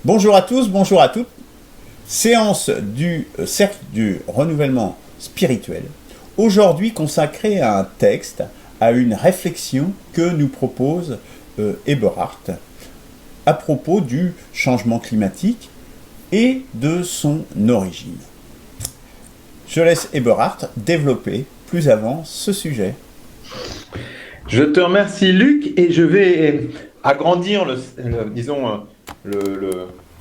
Bonjour à tous, bonjour à toutes. Séance du Cercle du Renouvellement Spirituel. Aujourd'hui consacrée à un texte, à une réflexion que nous propose Eberhard à propos du changement climatique et de son origine. Je laisse Eberhard développer plus avant ce sujet. Je te remercie Luc et je vais agrandir disons,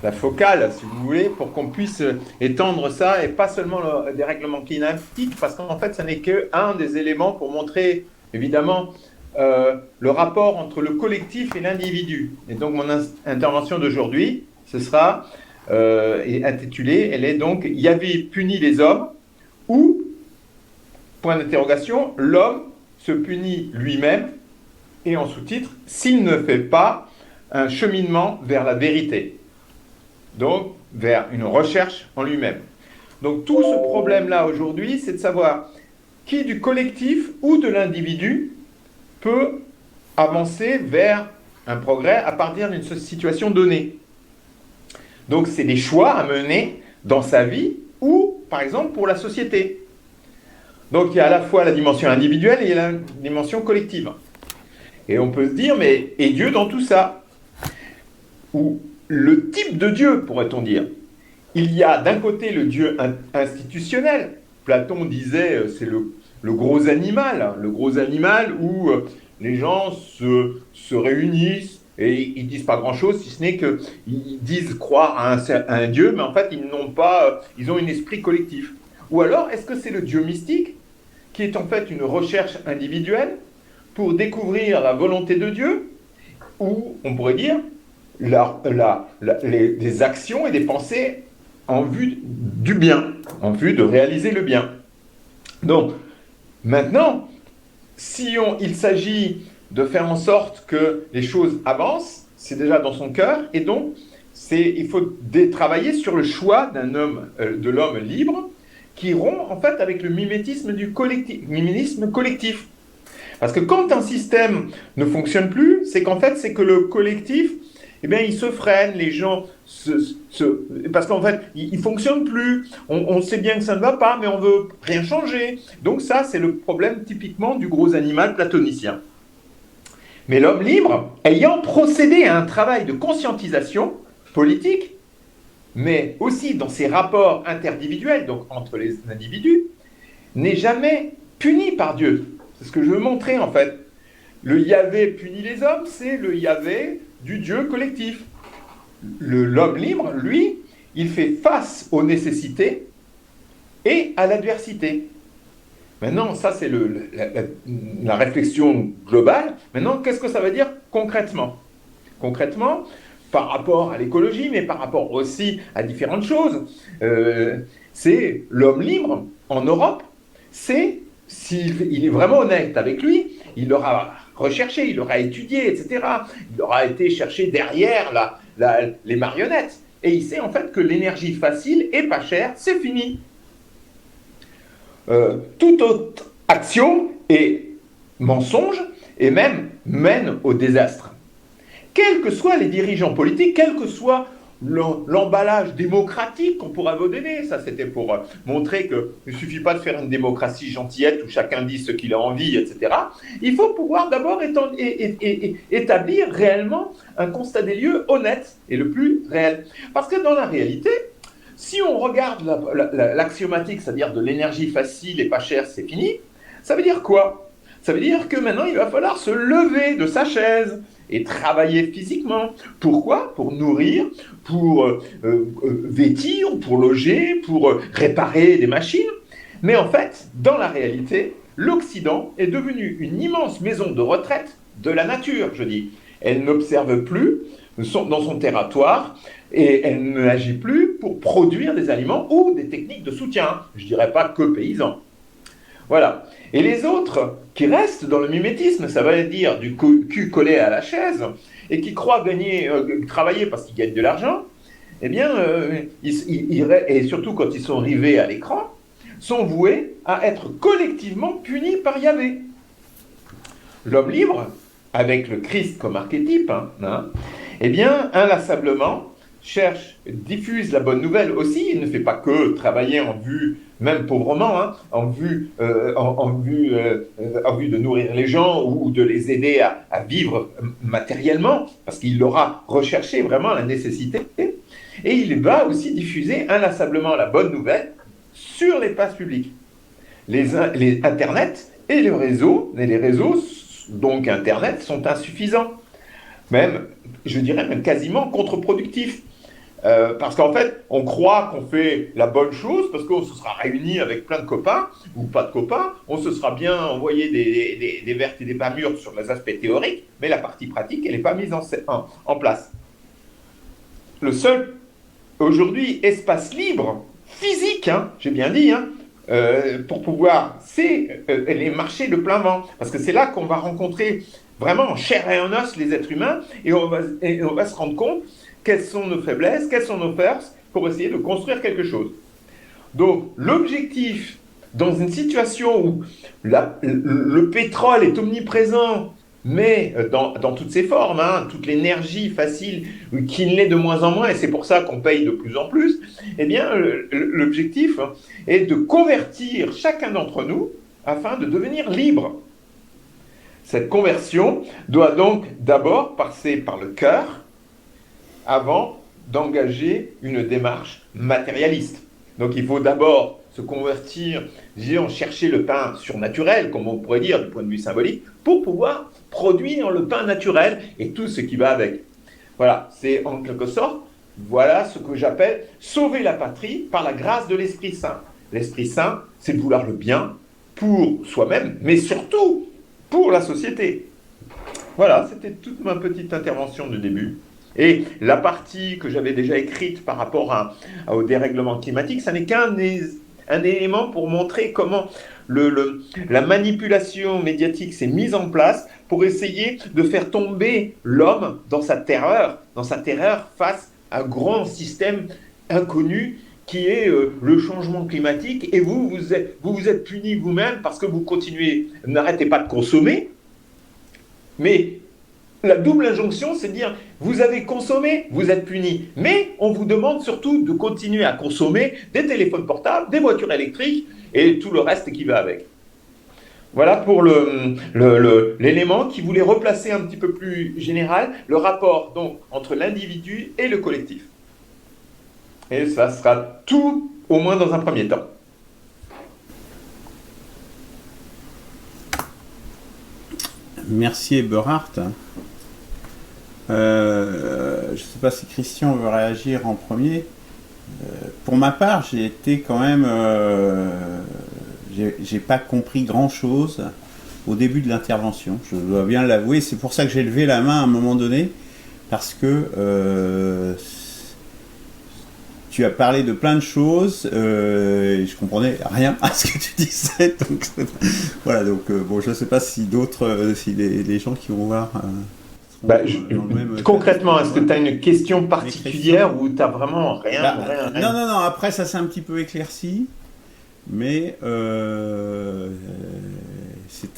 la focale, si vous voulez, pour qu'on puisse étendre ça et pas seulement le dérèglement climatique, parce qu'en fait, ça n'est qu'un des éléments pour montrer, évidemment, le rapport entre le collectif et l'individu. Et donc, mon intervention d'aujourd'hui, ce sera intitulée, elle est donc « Yahvé punit les hommes » ou, point d'interrogation, l'homme se punit lui-même, et en sous-titre, s'il ne fait pas un cheminement vers la vérité, donc vers une recherche en lui-même. Donc tout ce problème-là aujourd'hui, c'est de savoir qui du collectif ou de l'individu peut avancer vers un progrès à partir d'une situation donnée. Donc c'est des choix à mener dans sa vie ou, par exemple, pour la société. Donc il y a à la fois la dimension individuelle et la dimension collective. Et on peut se dire, mais et Dieu dans tout ça? Ou le type de Dieu, pourrait-on dire? Il y a d'un côté le Dieu institutionnel. Platon disait, c'est le gros animal où les gens se réunissent et ils disent pas grand-chose, si ce n'est qu'ils disent croire à un Dieu, mais en fait ils ont un esprit collectif. Ou alors, est-ce que c'est le Dieu mystique, qui est en fait une recherche individuelle pour découvrir la volonté de Dieu, ou on pourrait dire des actions et des pensées en vue du bien, en vue de réaliser le bien. Donc, maintenant, il s'agit de faire en sorte que les choses avancent, c'est déjà dans son cœur, et donc il faut travailler sur le choix de l'homme libre, qui rompt en fait avec le mimétisme collectif. Parce que quand un système ne fonctionne plus, c'est qu'en fait, c'est que le collectif, eh bien, il se freine, les gens parce qu'en fait, il ne fonctionne plus, on sait bien que ça ne va pas, mais on ne veut rien changer. Donc ça, c'est le problème typiquement du gros animal platonicien. Mais l'homme libre, ayant procédé à un travail de conscientisation politique, mais aussi dans ses rapports interindividuels, donc entre les individus, n'est jamais puni par Dieu. C'est ce que je veux montrer en fait. Le Yahvé punit les hommes, c'est le Yahvé du Dieu collectif. L'homme libre, lui, il fait face aux nécessités et à l'adversité. Maintenant, ça c'est la réflexion globale. Maintenant, qu'est-ce que ça veut dire concrètement? Concrètement, par rapport à l'écologie, mais par rapport aussi à différentes choses, c'est l'homme libre en Europe, c'est, s'il est vraiment honnête avec lui, il aura recherché, il aura étudié, etc. Il aura été chercher derrière les marionnettes. Et il sait en fait que l'énergie facile et pas chère, c'est fini. Toute autre action est mensonge et même mène au désastre. Quels que soient les dirigeants politiques, quel que soit l'emballage démocratique qu'on pourra vous donner, ça c'était pour montrer qu'il ne suffit pas de faire une démocratie gentillette où chacun dit ce qu'il a envie, etc. Il faut pouvoir d'abord établir réellement un constat des lieux honnête et le plus réel. Parce que dans la réalité, si on regarde l'axiomatique, c'est-à-dire de l'énergie facile et pas chère, c'est fini, ça veut dire quoi? Ça veut dire que maintenant il va falloir se lever de sa chaise et travailler physiquement. Pourquoi? Pour nourrir, pour vêtir, pour loger, pour réparer des machines. Mais en fait, dans la réalité, l'Occident est devenu une immense maison de retraite de la nature, je dis. Elle n'observe plus dans son territoire et elle n'agit plus pour produire des aliments ou des techniques de soutien. Je ne dirais pas que paysans. Voilà. Et les autres qui restent dans le mimétisme, ça veut dire du cul collé à la chaise, et qui croient travailler parce qu'ils gagnent de l'argent, eh bien, et surtout quand ils sont rivés à l'écran, sont voués à être collectivement punis par Yahvé. L'homme libre, avec le Christ comme archétype, eh bien, inlassablement, diffuse la bonne nouvelle aussi. Il ne fait pas que travailler en vue, même pauvrement, hein, en vue de nourrir les gens ou de les aider à vivre matériellement, parce qu'il aura recherché vraiment la nécessité. Et il va aussi diffuser inlassablement la bonne nouvelle sur les places publiques. Les Internet et les réseaux, donc Internet, sont insuffisants. Même, je dirais même quasiment contre-productifs. Parce qu'en fait, on croit qu'on fait la bonne chose parce qu'on se sera réunis avec plein de copains ou pas de copains, on se sera bien envoyé des vertes et des pas mûres sur les aspects théoriques, mais la partie pratique, elle n'est pas mise en place. Le seul, aujourd'hui, espace libre, physique, hein, j'ai bien dit, hein, pour pouvoir, c'est les marchés de plein vent. Parce que c'est là qu'on va rencontrer vraiment en chair et en os les êtres humains et on va se rendre compte quelles sont nos faiblesses, quelles sont nos forces pour essayer de construire quelque chose. Donc, l'objectif, dans une situation où le pétrole est omniprésent, mais dans toutes ses formes, hein, toute l'énergie facile qui l'est de moins en moins, et c'est pour ça qu'on paye de plus en plus, eh bien, l'objectif est de convertir chacun d'entre nous afin de devenir libre. Cette conversion doit donc d'abord passer par le cœur avant d'engager une démarche matérialiste. Donc il faut d'abord se convertir, disons, chercher le pain surnaturel, comme on pourrait dire du point de vue symbolique, pour pouvoir produire le pain naturel et tout ce qui va avec. Voilà, c'est en quelque sorte, voilà ce que j'appelle sauver la patrie par la grâce de l'Esprit Saint. L'Esprit Saint, c'est de vouloir le bien pour soi-même, mais surtout pour la société. Voilà, c'était toute ma petite intervention de début. Et la partie que j'avais déjà écrite par rapport au dérèglement climatique, ça n'est qu'un élément pour montrer comment la manipulation médiatique s'est mise en place pour essayer de faire tomber l'homme dans sa terreur face à un grand système inconnu qui est le changement climatique. Et vous êtes puni vous-même parce que vous n'arrêtez pas de consommer. Mais la double injonction, c'est de dire, vous avez consommé, vous êtes puni. Mais on vous demande surtout de continuer à consommer des téléphones portables, des voitures électriques et tout le reste qui va avec. Voilà pour l'élément qui voulait replacer un petit peu plus général le rapport donc, entre l'individu et le collectif. Et ça sera tout, au moins dans un premier temps. Merci Eberhard. Je ne sais pas si Christian veut réagir en premier. Pour ma part, j'ai été quand même... j'ai pas compris grand-chose au début de l'intervention. Je dois bien l'avouer. C'est pour ça que j'ai levé la main à un moment donné. Parce que tu as parlé de plein de choses. Et je comprenais rien à ce que tu disais. Donc, voilà, donc bon, je ne sais pas si d'autres... si les gens qui vont voir... concrètement, est-ce que tu as une question particulière ou tu n'as vraiment rien, Non, après ça s'est un petit peu éclairci, mais c'est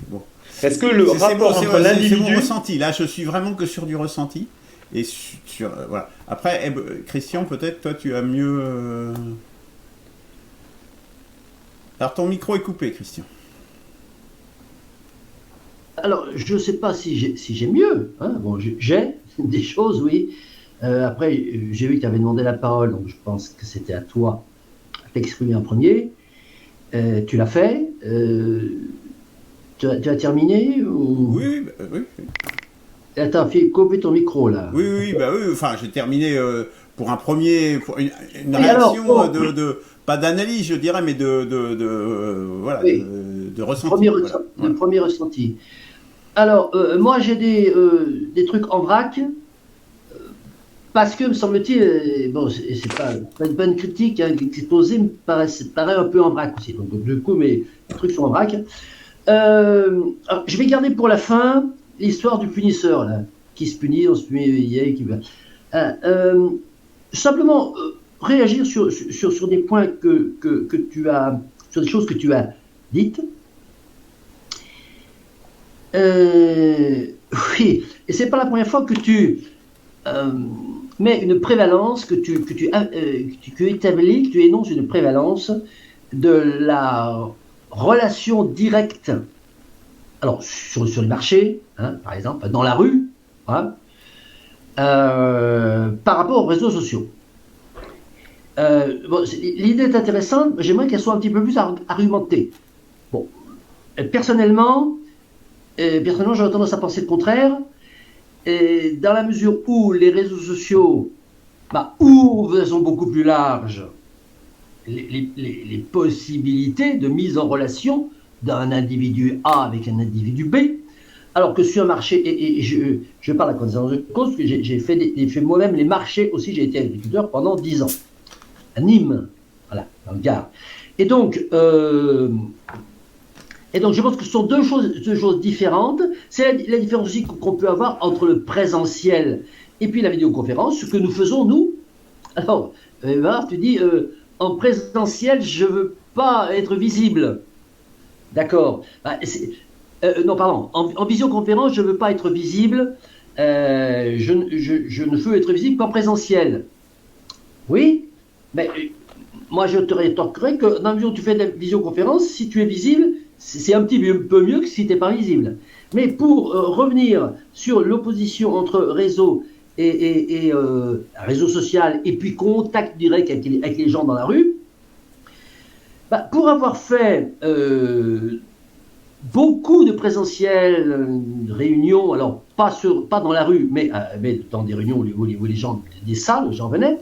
bon. Est-ce que le rapport entre l'individu... C'est mon ressenti, là je suis vraiment que sur du ressenti, et voilà. Après, Christian, peut-être toi tu as mieux... Alors ton micro est coupé, Christian. Alors, je ne sais pas si j'ai mieux. Hein. Bon, j'ai des choses, oui. Après, j'ai vu que tu avais demandé la parole, donc je pense que c'était à toi de t'exprimer en premier. Tu l'as fait. Tu as terminé ou... Oui. Attends, coupe ton micro, là. Oui. Enfin, j'ai terminé pour un premier... Pour une réaction alors, de pas d'analyse, je dirais, mais voilà, oui. de ressenti. Premier ressenti. Alors, moi, j'ai des trucs en vrac, parce que, me semble-t-il, bon, c'est pas une bonne critique, hein, exposée me paraît un peu en vrac aussi. Donc, du coup, mes trucs sont en vrac. Alors, je vais garder pour la fin l'histoire du punisseur, là, qui se punit, on se punit, qui va. Simplement, réagir sur des points que tu as, sur des choses que tu as dites. Oui, et c'est pas la première fois que tu mais une prévalence que tu établis, que tu énonces une prévalence de la relation directe, alors sur les marchés, hein, par exemple, dans la rue, hein, par rapport aux réseaux sociaux. Bon, l'idée est intéressante, j'aimerais qu'elle soit un petit peu plus argumentée. Bon, personnellement, j'aurais tendance à penser le contraire, et dans la mesure où les réseaux sociaux ouvrent beaucoup plus large les possibilités de mise en relation d'un individu A avec un individu B, alors que sur un marché, et je parle à connaissance de cause, que j'ai fait moi-même les marchés aussi, j'ai été agriculteur pendant 10 ans, à Nîmes, voilà, dans le Gard. Et donc, je pense que ce sont deux choses différentes. C'est la différence aussi qu'on peut avoir entre le présentiel et puis la vidéoconférence, ce que nous faisons, nous. Alors, tu dis, en présentiel, je ne veux pas être visible. D'accord. Non, pardon. En visioconférence, je ne veux pas être visible. Je ne veux être visible qu'en présentiel. Oui, mais moi, je te rétorquerai que dans la mesure où tu fais de la visioconférence, si tu es visible, c'est un petit peu mieux que si tu n'es pas visible. Mais pour revenir sur l'opposition entre réseau et réseau social et puis contact direct avec les gens dans la rue, pour avoir fait beaucoup de présentiels, réunions, alors pas dans la rue, mais dans des réunions où les gens, des salles, les gens venaient,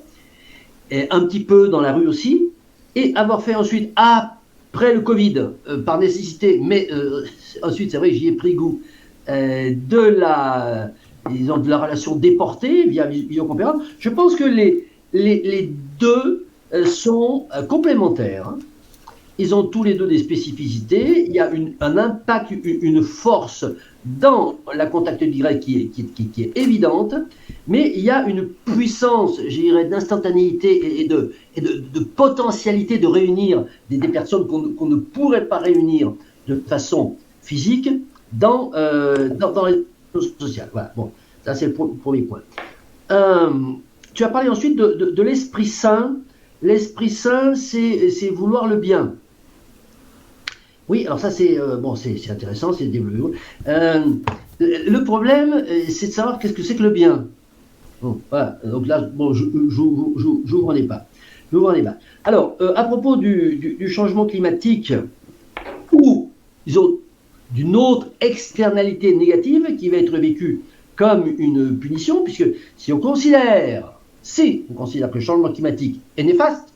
et un petit peu dans la rue aussi, et avoir fait ensuite, après le Covid, par nécessité, mais ensuite, c'est vrai, j'y ai pris goût, de la relation déportée via vidéoconférence. Je pense que les deux sont complémentaires. Hein. Ils ont tous les deux des spécificités. Il y a un impact, une force dans la contact direct qui est évidente, mais il y a une puissance, je dirais, d'instantanéité et de potentialité de réunir des personnes qu'on ne pourrait pas réunir de façon physique dans les réseaux sociaux. Voilà. Bon, ça c'est le premier point. Tu as parlé ensuite de l'esprit sain. L'esprit sain, c'est vouloir le bien. Oui, alors ça c'est intéressant, c'est développé. Le problème, c'est de savoir qu'est-ce que c'est que le bien. Bon, voilà. Donc là, j'ouvre un débat. Alors, à propos du changement climatique, où ils ont d'une autre externalité négative qui va être vécue comme une punition, puisque si on considère que le changement climatique est néfaste,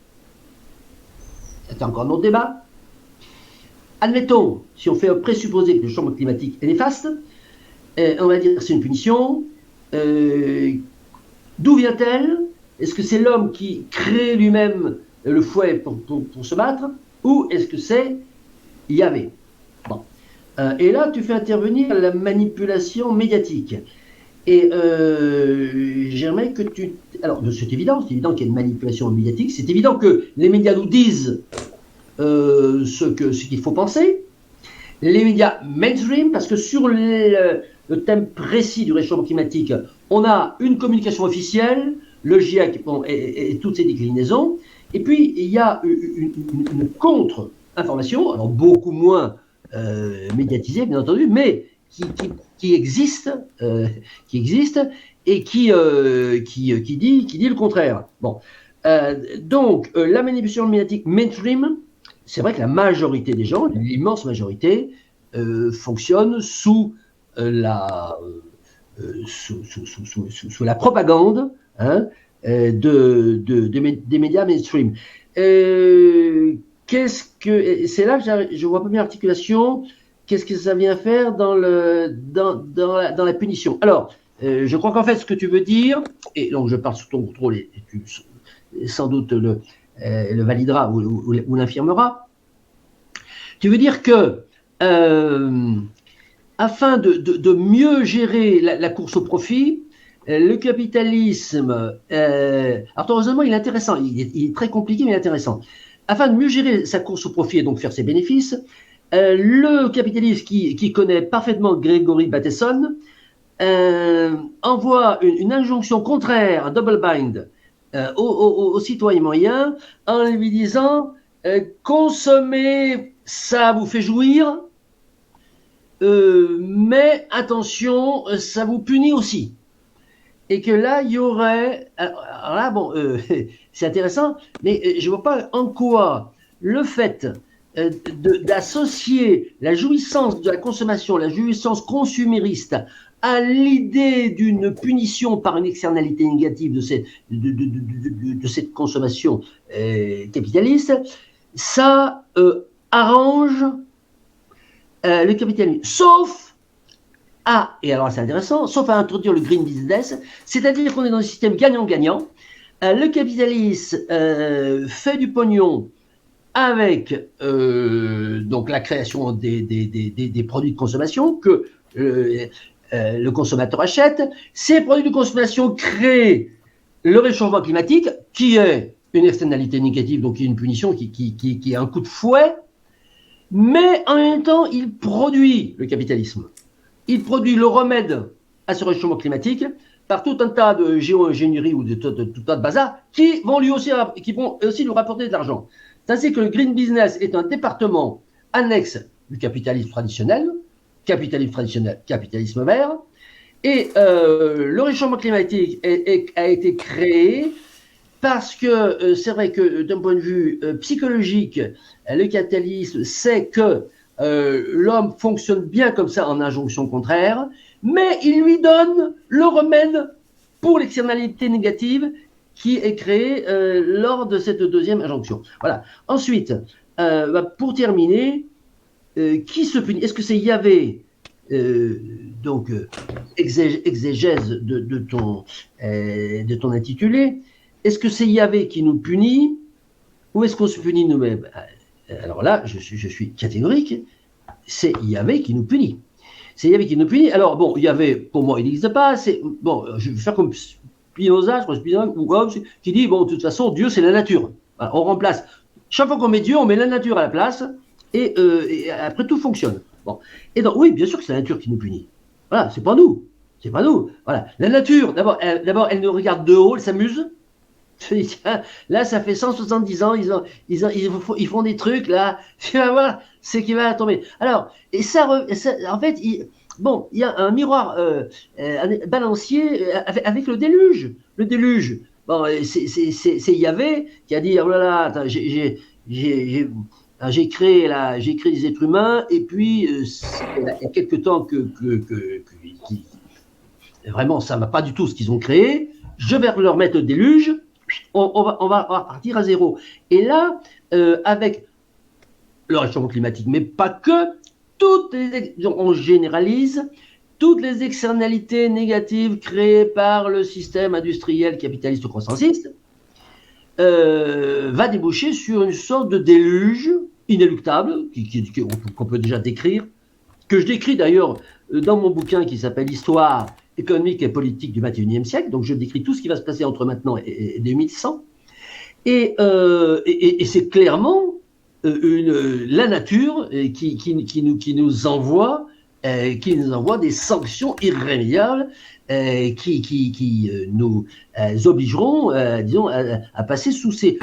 c'est encore un autre débat. Admettons, si on fait présupposer que le changement climatique est néfaste, on va dire que c'est une punition. D'où vient-elle? Est-ce que c'est l'homme qui crée lui-même le fouet pour se battre? Ou est-ce que c'est Yahvé? Bon. Et là, tu fais intervenir la manipulation médiatique. Et j'aimerais que tu... Alors, c'est évident qu'il y a une manipulation médiatique. C'est évident que les médias nous disent ce qu'il faut penser. Les médias mainstream, parce que sur le thème précis du réchauffement climatique, on a une communication officielle, le GIEC et toutes ses déclinaisons, et puis il y a une contre-information, alors beaucoup moins médiatisée bien entendu, mais qui existe et qui dit le contraire. Bon, donc la manipulation médiatique mainstream, c'est vrai que la majorité des gens, l'immense majorité, fonctionne sous la propagande des médias mainstream. C'est là que je vois pas bien l'articulation. Qu'est-ce que ça vient faire dans la punition? Alors, je crois qu'en fait, ce que tu veux dire, et donc je parle sous ton contrôle, et tu sans doute le valideras ou l'infirmeras, tu veux dire que afin de mieux gérer la course au profit, le capitalisme, alors heureusement il est intéressant, il est très compliqué mais intéressant, afin de mieux gérer sa course au profit et donc faire ses bénéfices, le capitalisme qui connaît parfaitement Gregory Bateson envoie une injonction contraire, un double bind, au citoyen moyen en lui disant consommer, ça vous fait jouir, mais attention, ça vous punit aussi. Et que là, il y aurait. Alors là, bon, c'est intéressant, mais je ne vois pas en quoi le fait d'associer la jouissance de la consommation, la jouissance consumériste, à l'idée d'une punition par une externalité négative de cette consommation capitaliste, ça arrange le capitalisme. Sauf et alors c'est intéressant, sauf à introduire le green business, c'est-à-dire qu'on est dans un système gagnant-gagnant. Le capitalisme fait du pognon avec donc la création des produits de consommation que le consommateur achète. Ces produits de consommation créent le réchauffement climatique, qui est une externalité négative, donc qui est une punition, qui est un coup de fouet, mais en même temps, il produit le capitalisme. Il produit le remède à ce réchauffement climatique par tout un tas de géo-ingénierie ou de tout un tas de bazar qui vont aussi lui rapporter de l'argent. C'est-à-dire que le green business est un département annexe du capitalisme traditionnel, capitalisme vert, et le réchauffement climatique a été créé parce que c'est vrai que d'un point de vue psychologique, le capitalisme sait que l'homme fonctionne bien comme ça en injonction contraire, mais il lui donne le remède pour l'externalité négative qui est créée lors de cette deuxième injonction. Voilà. Ensuite, pour terminer, qui se punit? Est-ce que c'est Yahvé, donc exégèse de ton intitulé? Est-ce que c'est Yahvé qui nous punit ou est-ce qu'on se punit nous-mêmes? Alors là, je suis catégorique, c'est Yahvé qui nous punit. C'est Yahvé qui nous punit. Alors bon, Yahvé, pour moi, il n'existe pas. Bon, je vais faire comme Spinoza, je crois Spinoza, ou Hobbes, qui dit, bon, de toute façon, Dieu, c'est la nature. Voilà, on remplace. Chaque fois qu'on met Dieu, on met la nature à la place, et après, tout fonctionne. Bon. Et donc, oui, bien sûr que c'est la nature qui nous punit. Voilà, c'est pas nous. C'est pas nous. Voilà. La nature, d'abord, elle nous regarde de haut, elle s'amuse. Tiens, là, ça fait 170 ans, ils font des trucs, là, tu vas voir, c'est qui va tomber. Alors, et ça en fait, il y a un miroir un balancier avec le déluge. Le déluge, bon, c'est Yahvé qui a dit, oh là là, attends, j'ai créé des êtres humains, et puis, il y a quelques temps vraiment, ça ne va pas du tout ce qu'ils ont créé, je vais leur mettre le déluge, on va partir à zéro. Et là, avec le réchauffement climatique, mais pas que, on généralise toutes les externalités négatives créées par le système industriel capitaliste croissanciste, va déboucher sur une sorte de déluge inéluctable, qu'on peut déjà décrire, que je décris d'ailleurs dans mon bouquin qui s'appelle Histoire économique et politique du XXIe siècle. Donc je décris tout ce qui va se passer entre maintenant et 2100. Et c'est clairement la nature qui nous envoie des sanctions irrémédiables qui nous obligeront, disons, à passer sous ces...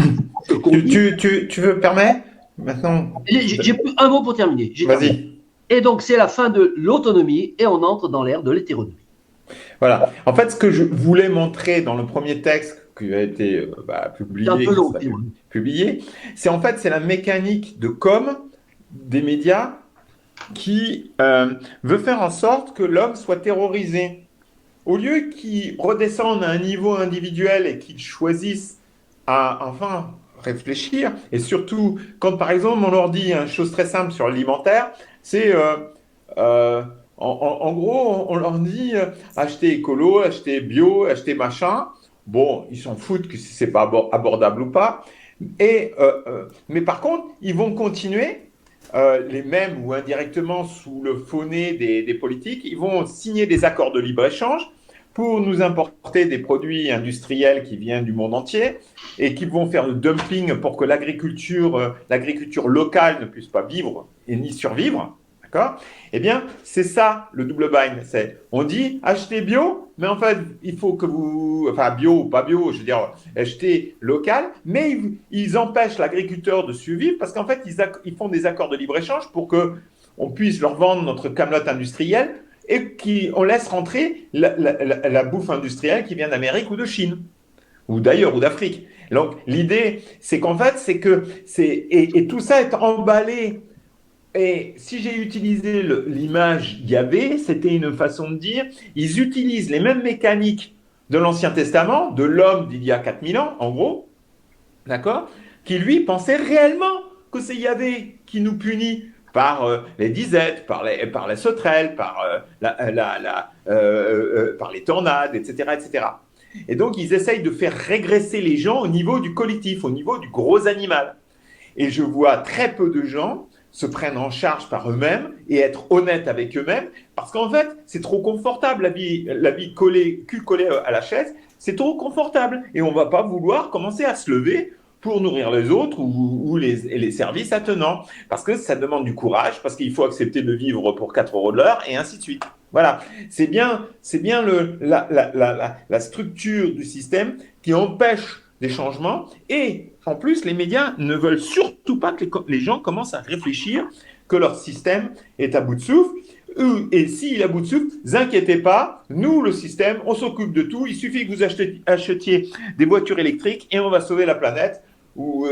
Tu veux permettre maintenant? J'ai un mot pour terminer. Vas-y. Et donc, c'est la fin de l'autonomie et on entre dans l'ère de l'hétéronomie. Voilà. En fait, ce que je voulais montrer dans le premier texte qui a été publié, c'est en fait la mécanique de com des médias qui veut faire en sorte que l'homme soit terrorisé. Au lieu qu'il redescende à un niveau individuel et qu'il choisisse à enfin réfléchir, et surtout quand par exemple on leur dit une chose très simple sur l'alimentaire, c'est en gros on leur dit acheter écolo, acheter bio, acheter machin. Bon, ils s'en foutent que si c'est pas abordable ou pas. Mais par contre, ils vont continuer, les mêmes ou indirectement sous le faux nez des politiques, ils vont signer des accords de libre-échange pour nous importer des produits industriels qui viennent du monde entier et qui vont faire le dumping pour que l'agriculture locale ne puisse pas vivre et ni survivre. D'accord? Eh bien, c'est ça le double bind. On dit achetez bio, mais en fait, il faut que vous. Enfin, bio ou pas bio, je veux dire, achetez local, mais ils empêchent l'agriculteur de survivre parce qu'en fait, ils font des accords de libre-échange pour que on puisse leur vendre notre camelote industrielle et qu'on laisse rentrer la bouffe industrielle qui vient d'Amérique ou de Chine ou d'ailleurs, ou d'Afrique. Donc, l'idée, c'est qu'en fait, c'est que et tout ça est emballé. Et si j'ai utilisé l'image Yahvé, c'était une façon de dire, ils utilisent les mêmes mécaniques de l'Ancien Testament, de l'homme d'il y a 4000 ans, en gros, d'accord, qui lui pensait réellement que c'est Yahvé qui nous punit par les disettes, par les sauterelles, par les tornades, etc., etc. Et donc, ils essayent de faire régresser les gens au niveau du collectif, au niveau du gros animal. Et je vois très peu de gens se prendre en charge par eux-mêmes et être honnêtes avec eux-mêmes, parce qu'en fait, c'est trop confortable, la vie collée, cul collé à la chaise, c'est trop confortable. Et on ne va pas vouloir commencer à se lever pour nourrir les autres ou les services attenants, parce que ça demande du courage, parce qu'il faut accepter de vivre pour 4 euros de l'heure, et ainsi de suite. Voilà, c'est bien la structure du système qui empêche des changements. Et en plus, les médias ne veulent surtout pas que les gens commencent à réfléchir que leur système est à bout de souffle. Et s'il est à bout de souffle, ne vous inquiétez pas, nous, le système, on s'occupe de tout. Il suffit que vous achetiez des voitures électriques et on va sauver la planète, ou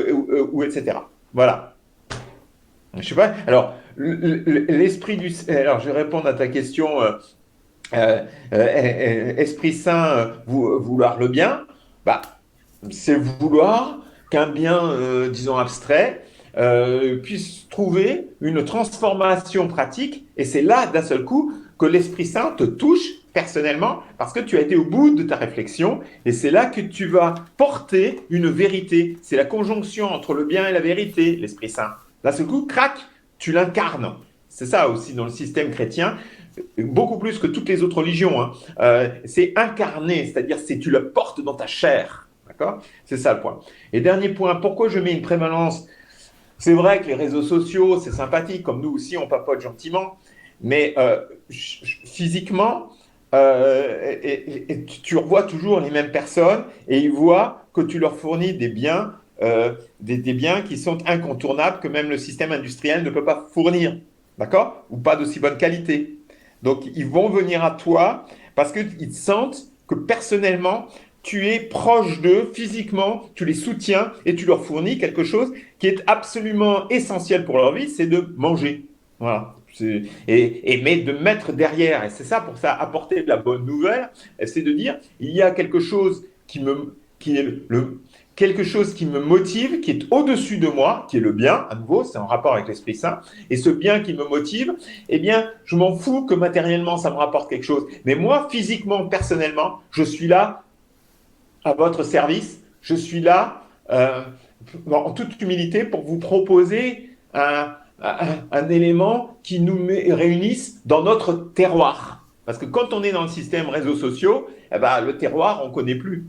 etc. Voilà. Je sais pas. Alors, l'esprit du. Alors, je vais répondre à ta question. Esprit saint, vouloir le bien. Bah, c'est vouloir qu'un bien, disons, abstrait, puisse trouver une transformation pratique. Et c'est là, d'un seul coup, que l'Esprit Saint te touche personnellement, parce que tu as été au bout de ta réflexion, et c'est là que tu vas porter une vérité. C'est la conjonction entre le bien et la vérité, l'Esprit Saint. D'un seul coup, crac, tu l'incarnes. C'est ça aussi dans le système chrétien, beaucoup plus que toutes les autres religions. Hein. C'est incarné, c'est-à-dire tu le portes dans ta chair. D'accord? C'est ça le point. Et dernier point, pourquoi je mets une prévalence? C'est vrai que les réseaux sociaux, c'est sympathique, comme nous aussi, on papote gentiment, mais physiquement, et tu revois toujours les mêmes personnes et ils voient que tu leur fournis des biens, des biens qui sont incontournables, que même le système industriel ne peut pas fournir, d'accord? Ou pas d'aussi bonne qualité. Donc, ils vont venir à toi parce qu'ils sentent que personnellement, tu es proche d'eux physiquement, tu les soutiens et tu leur fournis quelque chose qui est absolument essentiel pour leur vie, c'est de manger. Voilà. Mais de mettre derrière, et c'est ça pour ça apporter de la bonne nouvelle, c'est de dire il y a quelque chose quelque chose qui me motive, qui est au-dessus de moi, qui est le bien, à nouveau, c'est en rapport avec l'Esprit Saint, et ce bien qui me motive, eh bien, je m'en fous que matériellement ça me rapporte quelque chose, mais moi, physiquement, personnellement, je suis là à votre service, je suis là en toute humilité pour vous proposer un élément qui nous réunisse dans notre terroir. Parce que quand on est dans le système réseaux sociaux, eh ben, le terroir, on ne connaît plus.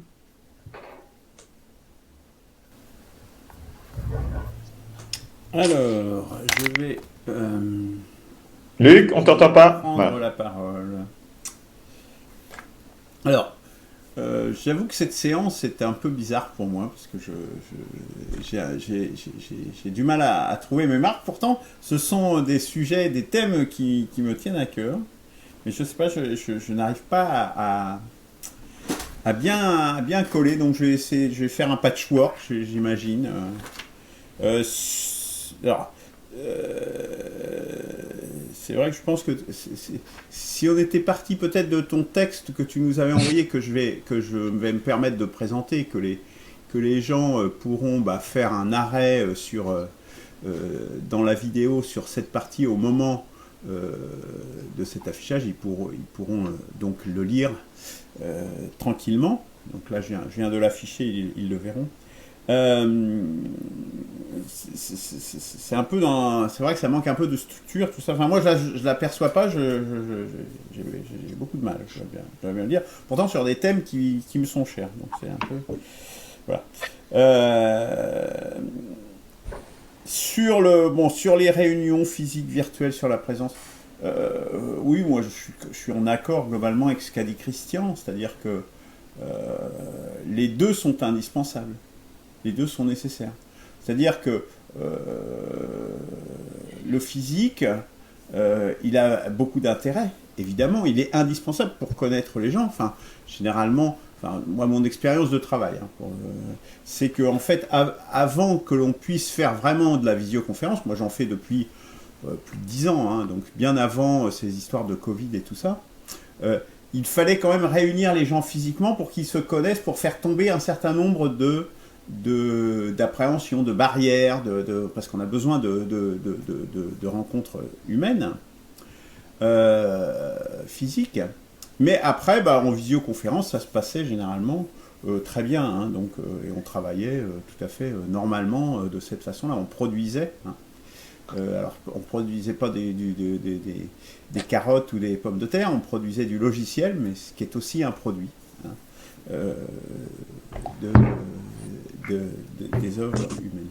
Alors, je vais Luc, on t'entend pas. prendre Voilà. la parole. Alors, j'avoue que cette séance était un peu bizarre pour moi, parce que j'ai du mal à trouver mes marques. Pourtant, ce sont des sujets, des thèmes qui me tiennent à cœur. Mais je sais pas, je n'arrive pas à bien coller, donc je vais faire un patchwork, j'imagine. Alors, c'est vrai que je pense que si on était parti peut-être de ton texte que tu nous avais envoyé, que je vais me permettre de présenter, que les gens pourront faire un arrêt dans la vidéo sur cette partie au moment de cet affichage, ils pourront donc le lire tranquillement. Donc là, je viens de l'afficher, ils le verront. C'est un peu c'est vrai que ça manque un peu de structure, tout ça. Enfin, moi, je l'aperçois pas. J'ai beaucoup de mal. Je dois bien le dire. Pourtant, sur des thèmes qui me sont chers. Donc, c'est un peu voilà. Sur les réunions physiques virtuelles, sur la présence, oui, moi je suis en accord globalement avec ce qu'a dit Christian, c'est-à-dire que les deux sont indispensables, les deux sont nécessaires. C'est-à-dire que le physique, il a beaucoup d'intérêt, évidemment, il est indispensable pour connaître les gens, enfin, généralement. Enfin, moi, mon expérience de travail, c'est que en fait, avant que l'on puisse faire vraiment de la visioconférence, moi j'en fais depuis plus de 10 ans, hein, donc bien avant ces histoires de Covid et tout ça, il fallait quand même réunir les gens physiquement pour qu'ils se connaissent, pour faire tomber un certain nombre d'appréhensions, de barrières, parce qu'on a besoin de rencontres humaines, physiques. Mais après, en visioconférence, ça se passait généralement très bien, hein, donc, et on travaillait tout à fait normalement de cette façon-là. On produisait, hein. Alors on produisait pas des carottes ou des pommes de terre, on produisait du logiciel, mais ce qui est aussi un produit, hein, des œuvres humaines.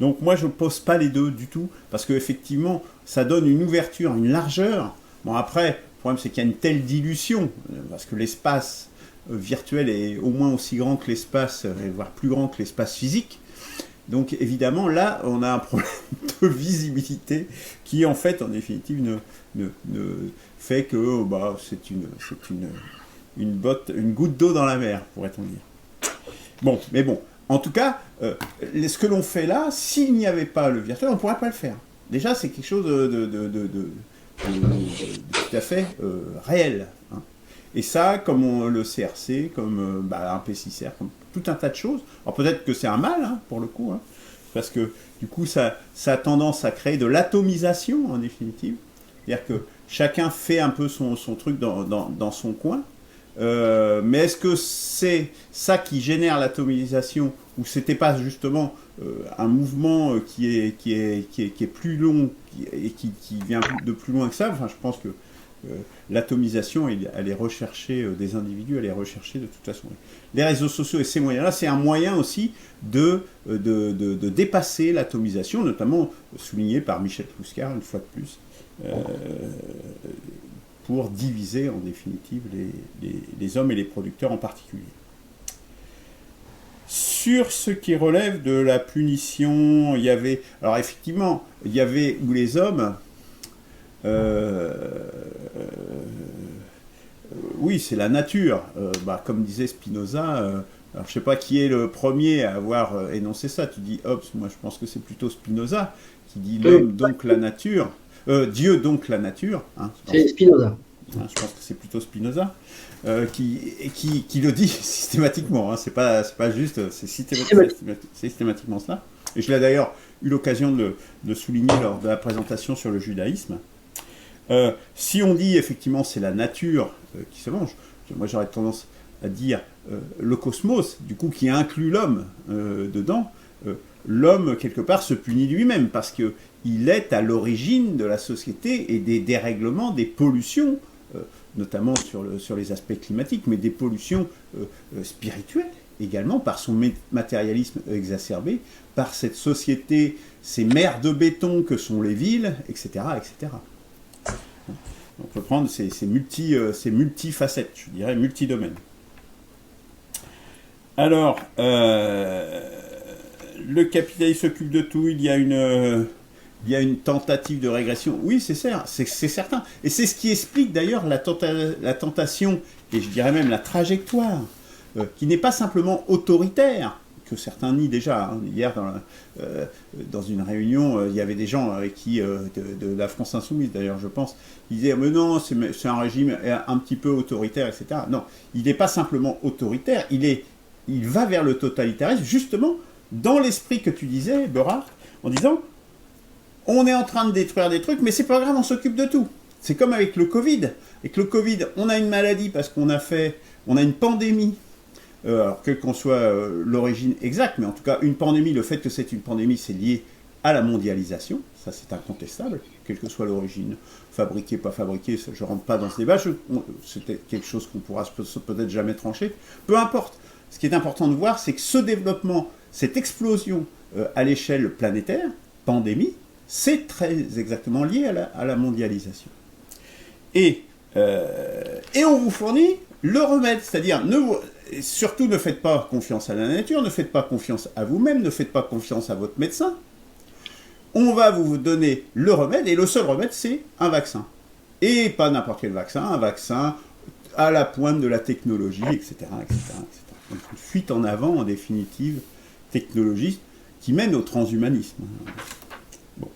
Donc moi je ne pose pas les deux du tout, parce qu'effectivement ça donne une ouverture, une largeur. Bon après, le problème c'est qu'il y a une telle dilution, parce que l'espace virtuel est au moins aussi grand que l'espace, voire plus grand que l'espace physique. Donc évidemment là on a un problème de visibilité qui en fait en définitive ne fait que c'est une goutte d'eau dans la mer, pourrait-on dire. Bon, mais bon, en tout cas, ce que l'on fait là, s'il n'y avait pas le virtuel, on ne pourrait pas le faire. Déjà c'est quelque chose de tout à fait réel, hein. Et ça, comme le CRC, comme un P6R, comme tout un tas de choses. Alors peut-être que c'est un mal, hein, pour le coup, hein, parce que du coup, ça a tendance à créer de l'atomisation, en définitive. C'est-à-dire que chacun fait un peu son truc dans son coin. Mais est-ce que c'est ça qui génère l'atomisation, ou c'était pas justement un mouvement qui est plus long et qui vient de plus loin que ça? Enfin, je pense que l'atomisation, elle est recherchée des individus, elle est recherchée de toute façon. Les réseaux sociaux et ces moyens-là, c'est un moyen aussi de dépasser l'atomisation, notamment souligné par Michel Plouscar, une fois de plus, pour diviser en définitive les hommes et les producteurs en particulier. Sur ce qui relève de la punition, il y avait où les hommes, oui, c'est la nature. Comme disait Spinoza, alors je ne sais pas qui est le premier à avoir énoncé ça. Tu dis Hobbes, moi je pense que c'est plutôt Spinoza qui dit l'homme donc la nature, Dieu donc la nature. Hein, c'est Spinoza. Je pense que c'est plutôt Spinoza qui le dit systématiquement. Hein, c'est pas juste, c'est systématiquement cela. Et je l'ai d'ailleurs eu l'occasion de souligner lors de la présentation sur le judaïsme. Si on dit effectivement c'est la nature qui se mange, moi j'aurais tendance à dire le cosmos, du coup qui inclut l'homme dedans, l'homme quelque part se punit lui-même parce qu'il est à l'origine de la société et des dérèglements, des pollutions, notamment sur les aspects climatiques, mais des pollutions spirituelles également par son matérialisme exacerbé, par cette société, ces mers de béton que sont les villes, etc. etc. On peut prendre ces multifacettes, je dirais multidomaines. Alors, le capitalisme s'occupe de tout, il y a une tentative de régression. Oui, c'est certain. Et c'est ce qui explique d'ailleurs la tentation, et je dirais même la trajectoire, qui n'est pas simplement autoritaire, que certains nient déjà. Hein. Hier, dans une réunion, il y avait des gens avec qui, de la France Insoumise d'ailleurs, je pense, ils disaient « mais non, c'est un régime un petit peu autoritaire, etc. » Non, il n'est pas simplement autoritaire, il va vers le totalitarisme, justement, dans l'esprit que tu disais, Berard, en disant « on est en train de détruire des trucs, mais c'est pas grave, on s'occupe de tout. » C'est comme avec le Covid. Avec le Covid, on a une maladie parce qu'on a une pandémie. Alors, quelle qu'en soit l'origine exacte, mais en tout cas, une pandémie, le fait que c'est une pandémie, c'est lié à la mondialisation, ça c'est incontestable, quelle que soit l'origine, fabriquée, pas fabriquée, je ne rentre pas dans ce débat, c'était quelque chose qu'on pourra peut-être jamais trancher, peu importe. Ce qui est important de voir, c'est que ce développement, cette explosion à l'échelle planétaire, pandémie, c'est très exactement lié à la mondialisation. Et on vous fournit le remède, c'est-à-dire surtout ne faites pas confiance à la nature, ne faites pas confiance à vous-même, ne faites pas confiance à votre médecin. On va vous donner le remède, et le seul remède, c'est un vaccin. Et pas n'importe quel vaccin, un vaccin à la pointe de la technologie, etc., etc., etc. Donc une fuite en avant, en définitive, technologiste, qui mène au transhumanisme. Bon.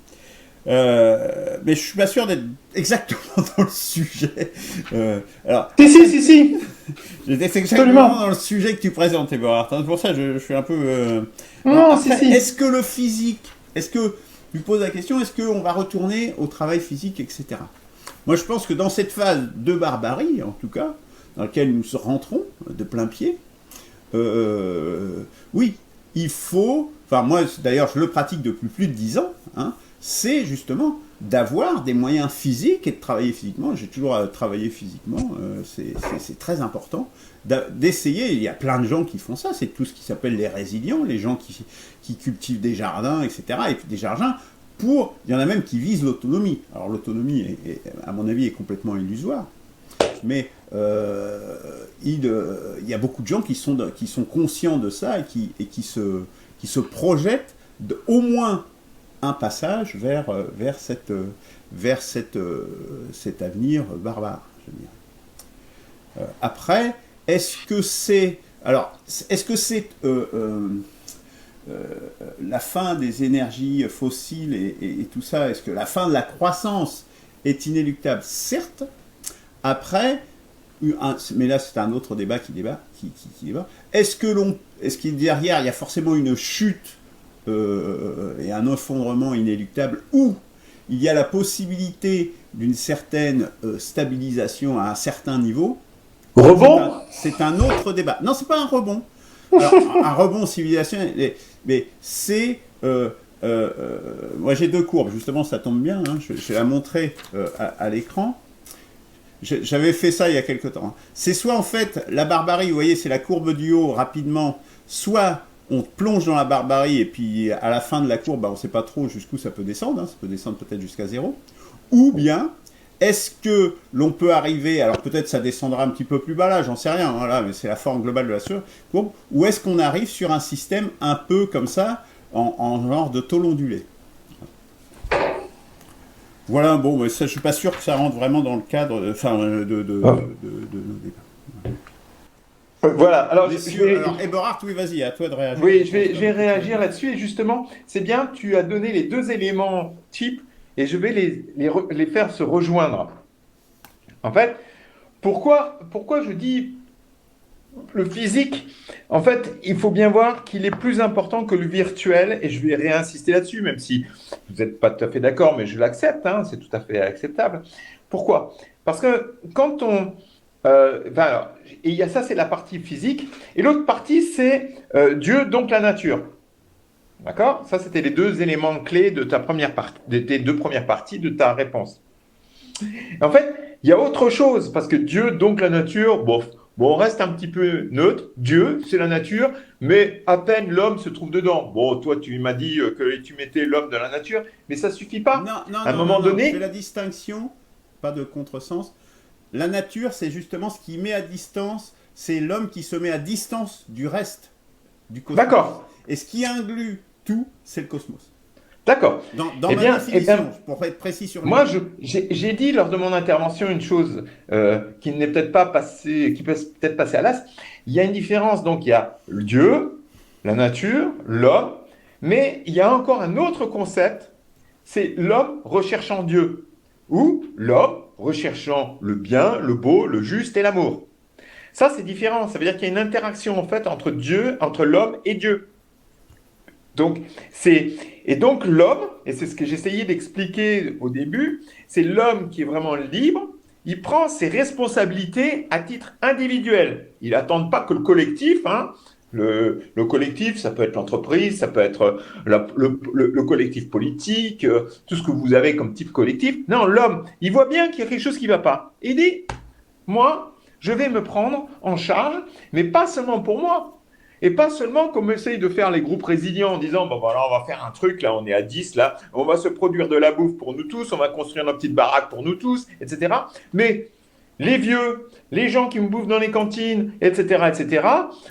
Mais je suis pas sûr d'être exactement dans le sujet. Alors, Si. j'étais exactement dans le sujet que tu présentes, Eberhard. C'est pour ça que je suis un peu... Non, après, si. Est-ce que le physique... Est-ce que... Je lui pose la question, est-ce qu'on va retourner au travail physique, etc. Moi, je pense que dans cette phase de barbarie, en tout cas, dans laquelle nous rentrons de plein pied, oui, il faut... Enfin, moi, d'ailleurs, je le pratique depuis plus de 10 ans, hein, c'est justement d'avoir des moyens physiques et de travailler physiquement. J'ai toujours travaillé physiquement, c'est très important. D'essayer, il y a plein de gens qui font ça, c'est tout ce qui s'appelle les résilients, les gens qui cultivent des jardins, etc. Et puis des jardins il y en a même qui visent l'autonomie. Alors l'autonomie, à mon avis, est complètement illusoire. Mais il y a beaucoup de gens qui sont conscients de ça et qui se projettent au moins un passage vers cet avenir barbare, je dirais. Après, est-ce que c'est la fin des énergies fossiles et tout ça, est-ce que la fin de la croissance est inéluctable? Certes. Après, mais là c'est un autre débat qui débat. Est-ce qu'il derrière il y a forcément une chute et un effondrement inéluctable, ou il y a la possibilité d'une certaine stabilisation à un certain niveau? Rebond? C'est un autre débat. Non, c'est pas un rebond. Alors, un rebond civilisationnel, mais c'est... moi j'ai deux courbes, justement ça tombe bien, hein, je vais la montrer à l'écran. J'avais fait ça il y a quelque temps. Hein. C'est soit en fait la barbarie, vous voyez, c'est la courbe du haut rapidement, soit on plonge dans la barbarie et puis à la fin de la courbe, on ne sait pas trop jusqu'où ça peut descendre, hein, ça peut descendre peut-être jusqu'à 0. Ou bien, est-ce que l'on peut arriver, alors peut-être ça descendra un petit peu plus bas là, j'en sais rien, voilà, mais c'est la forme globale de la courbe, ou est-ce qu'on arrive sur un système un peu comme ça, en genre de taux ondulé? Voilà, bon, mais ça, je ne suis pas sûr que ça rentre vraiment dans le cadre de nos débats. Voilà, alors, alors Eberhard, oui, vas-y, à toi de réagir. Oui, je vais réagir là-dessus, et justement, c'est bien, tu as donné les deux éléments types, et je vais les faire se rejoindre. En fait, pourquoi je dis le physique? En fait, il faut bien voir qu'il est plus important que le virtuel, et je vais réinsister là-dessus, même si vous n'êtes pas tout à fait d'accord, mais je l'accepte, hein, c'est tout à fait acceptable. Pourquoi? Parce que quand on... alors, et il y a ça, c'est la partie physique, et l'autre partie, c'est Dieu, donc la nature. D'accord? Ça, c'était les deux éléments clés de tes deux premières parties de ta réponse. En fait, il y a autre chose, parce que Dieu, donc la nature, bon, on reste un petit peu neutre. Dieu, c'est la nature, mais à peine l'homme se trouve dedans. Bon, toi, tu m'as dit que tu mettais l'homme dans la nature, mais ça ne suffit pas. Non, à un moment donné... je fais la distinction, pas de contresens. La nature, c'est justement ce qui met à distance, c'est l'homme qui se met à distance du reste du cosmos. D'accord. Et ce qui inclut tout, c'est le cosmos. D'accord. Dans ma définition, pour être précis sur moi, j'ai dit lors de mon intervention une chose qui n'est peut-être pas passée, qui peut peut-être passer à l'as. Il y a une différence, donc il y a Dieu, la nature, l'homme, mais il y a encore un autre concept, c'est l'homme recherchant Dieu, ou l'homme recherchant le bien, le beau, le juste et l'amour. Ça, c'est différent. Ça veut dire qu'il y a une interaction en fait entre l'homme et Dieu. Donc l'homme, et c'est ce que j'essayais d'expliquer au début, c'est l'homme qui est vraiment libre. Il prend ses responsabilités à titre individuel. Il n'attend pas que le collectif, hein, le collectif, ça peut être l'entreprise, ça peut être le collectif politique, tout ce que vous avez comme type collectif. Non, l'homme, il voit bien qu'il y a quelque chose qui ne va pas. Il dit, moi, je vais me prendre en charge, mais pas seulement pour moi. Et pas seulement comme essaye de faire les groupes résilients en disant, bon voilà, on va faire un truc, là, on est à 10, là, on va se produire de la bouffe pour nous tous, on va construire nos petites baraques pour nous tous, etc. Mais les vieux, les gens qui me bouffent dans les cantines, etc., etc.,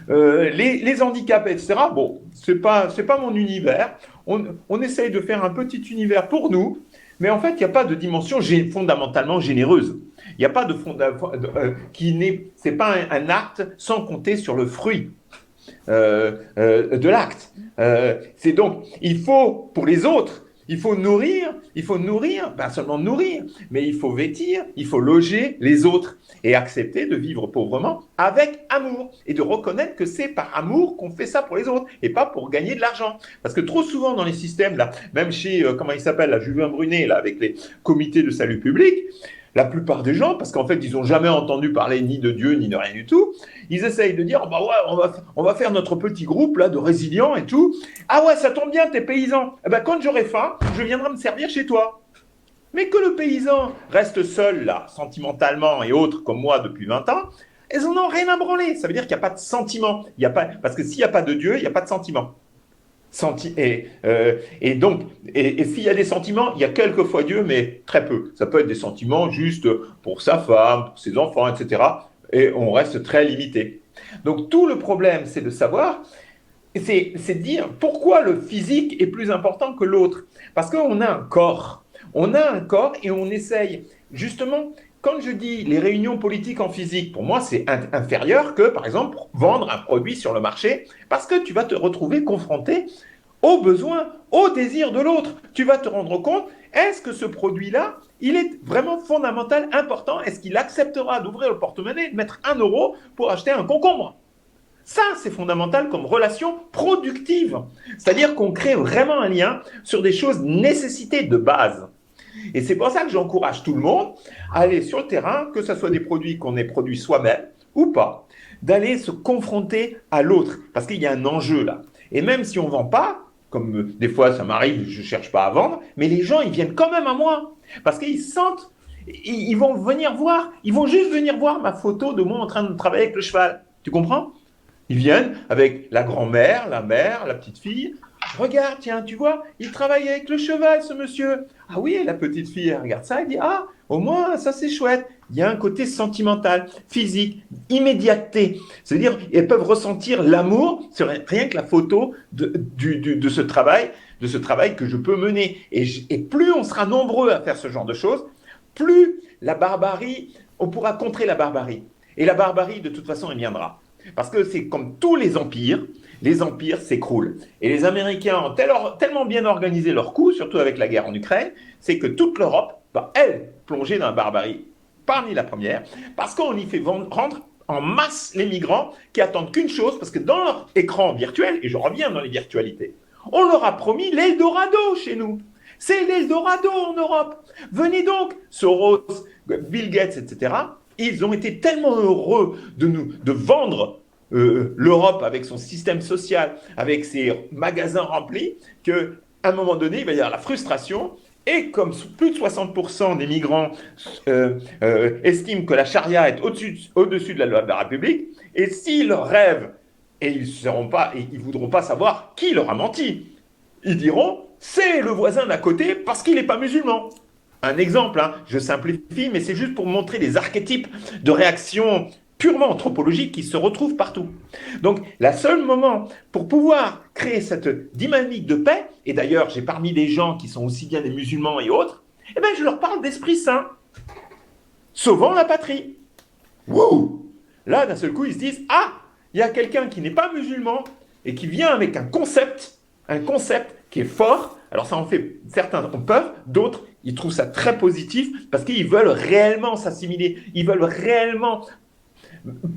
les handicapés, etc., bon, c'est pas mon univers. On essaye de faire un petit univers pour nous, mais en fait, il n'y a pas de dimension fondamentalement généreuse. Il n'y a pas de c'est pas un acte sans compter sur le fruit de l'acte. C'est donc, il faut, pour les autres, il faut nourrir, pas seulement nourrir, mais il faut vêtir, il faut loger les autres et accepter de vivre pauvrement avec amour et de reconnaître que c'est par amour qu'on fait ça pour les autres et pas pour gagner de l'argent. Parce que trop souvent dans les systèmes, là, même chez, comment il s'appelle, là, Juvin Brunet, là, avec les comités de salut public, la plupart des gens, parce qu'en fait, ils n'ont jamais entendu parler ni de Dieu, ni de rien du tout, ils essayent de dire, bah ouais, on va faire notre petit groupe là de résilients et tout. Ah ouais, ça tombe bien, t'es paysan. Eh ben, quand j'aurai faim, je viendrai me servir chez toi. Mais que le paysan reste seul là, sentimentalement et autres, comme moi depuis 20 ans, ils n'en ont rien à branler. Ça veut dire qu'il n'y a pas de sentiment. Parce que s'il n'y a pas de Dieu, il n'y a pas de sentiment. Et donc, s'il y a des sentiments, il y a quelquefois Dieu, mais très peu. Ça peut être des sentiments juste pour sa femme, pour ses enfants, etc. Et on reste très limité. Donc, tout le problème, c'est de savoir, c'est de dire pourquoi le physique est plus important que l'autre. Parce qu'on a un corps. On a un corps et on essaye, justement, quand je dis les réunions politiques en physique, pour moi, c'est inférieur que, par exemple, vendre un produit sur le marché, parce que tu vas te retrouver confronté aux besoins, aux désirs de l'autre. Tu vas te rendre compte, est-ce que ce produit-là, il est vraiment fondamental, important? Est-ce qu'il acceptera d'ouvrir le porte-monnaie et de mettre 1 euro pour acheter un concombre? Ça, c'est fondamental comme relation productive. C'est-à-dire qu'on crée vraiment un lien sur des choses nécessitées de base. Et c'est pour ça que j'encourage tout le monde à aller sur le terrain, que ce soit des produits qu'on ait produits soi-même ou pas, d'aller se confronter à l'autre, parce qu'il y a un enjeu là. Et même si on ne vend pas, comme des fois ça m'arrive, je ne cherche pas à vendre, mais les gens, ils viennent quand même à moi, parce qu'ils sentent, ils vont venir voir, ils vont juste venir voir ma photo de moi en train de travailler avec le cheval. Tu comprends? Ils viennent avec la grand-mère, la mère, la petite fille. Regarde, tiens, tu vois, il travaille avec le cheval, ce monsieur. Ah oui, et la petite fille, elle regarde ça, elle dit, ah, au moins, ça c'est chouette. Il y a un côté sentimental, physique, immédiateté. C'est-à-dire, elles peuvent ressentir l'amour sur rien que la photo de ce travail que je peux mener. Et plus on sera nombreux à faire ce genre de choses, plus la barbarie, on pourra contrer la barbarie. Et la barbarie, de toute façon, elle viendra. Parce que c'est comme tous les empires s'écroulent. Et les Américains ont tellement bien organisé leur coup, surtout avec la guerre en Ukraine, c'est que toute l'Europe va, elle, plonger dans la barbarie, parmi la première, parce qu'on y fait rendre en masse les migrants qui attendent qu'une chose, parce que dans leur écran virtuel, et je reviens dans les virtualités, on leur a promis l'Eldorado chez nous. C'est l'Eldorado en Europe. Venez donc, Soros, Bill Gates, etc., ils ont été tellement heureux de vendre l'Europe avec son système social, avec ses magasins remplis, qu'à un moment donné, il va y avoir la frustration. Et comme plus de 60% des migrants estiment que la charia est au-dessus de la loi de la République, et s'ils rêvent, et ils ne voudront pas savoir qui leur a menti, ils diront, c'est le voisin d'à côté parce qu'il n'est pas musulman. Un exemple, hein, je simplifie, mais c'est juste pour montrer les archétypes de réactions purement anthropologiques qui se retrouvent partout. Donc, le seul moment pour pouvoir créer cette dynamique de paix, et d'ailleurs, j'ai parmi les gens qui sont aussi bien des musulmans et autres, eh bien, je leur parle d'Esprit Saint, sauvant la patrie. Wouh! Là, d'un seul coup, ils se disent, ah, il y a quelqu'un qui n'est pas musulman et qui vient avec un concept qui est fort. Alors ça en fait, certains en peuvent, d'autres, ils trouvent ça très positif parce qu'ils veulent réellement s'assimiler, ils veulent réellement